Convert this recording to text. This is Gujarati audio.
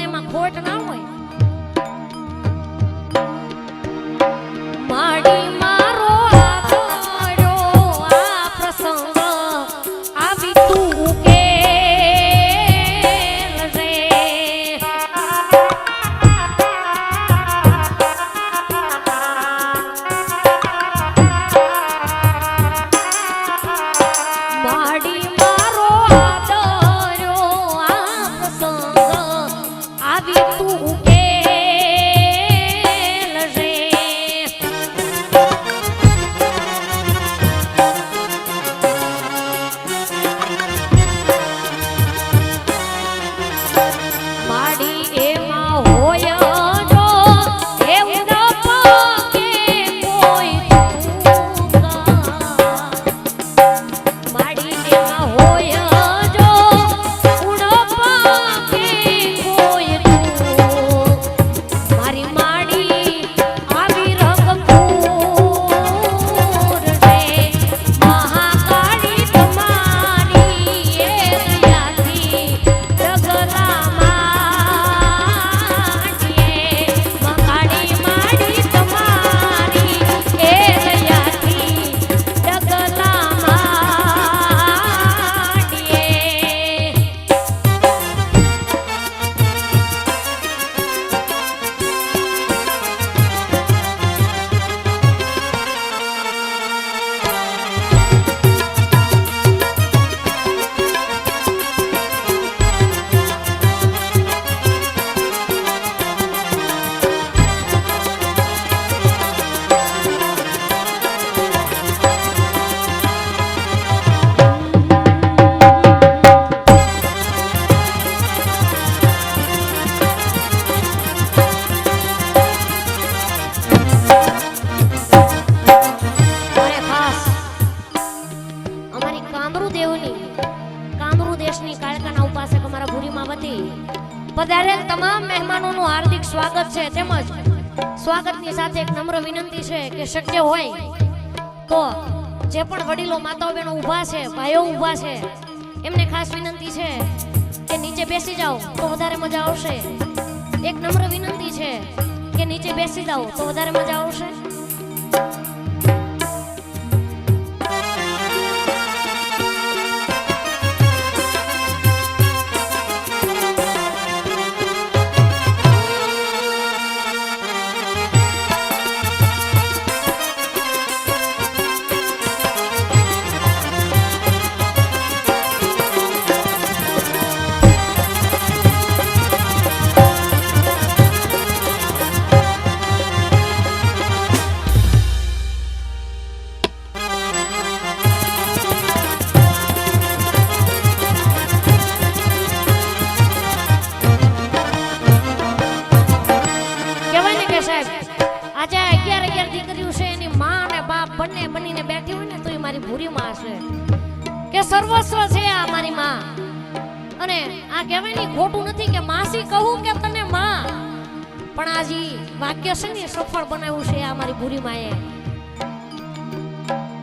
ને એમાં ખોટ ના હોય. માડી મારો આદર્યો આ પ્રસંગ આવી તું કે પધારેલ તમામ મહેમાનોનું હાર્દિક સ્વાગત છે. તેમજ સ્વાગતની સાથે એક નમ્ર વિનંતી છે કે શક્ય હોય તો જે પણ વડીલો માતાઓ બહેનો ઊભા છે, ભાઈઓ ઊભા છે, એમને ખાસ વિનંતી છે કે નીચે બેસી જાઓ તો વધારે મજા આવશે. એક નમ્ર વિનંતી છે કે નીચે બેસી જાઓ તો વધારે મજા આવશે. આજે 11 દીકરીઓ છે, એની માં અને બાપ બંને બનીને બેઠી હોય ને તો એ મારી ભૂરી માં છે કે સર્વસ્વ છે આ મારી માં. અને આ કહેવાય ને ખોટું નથી કે માસી કહું કે તને માં, પણ આ જે વાક્ય છે ને સફળ બનાવ્યું છે આ મારી ભૂરી માએ.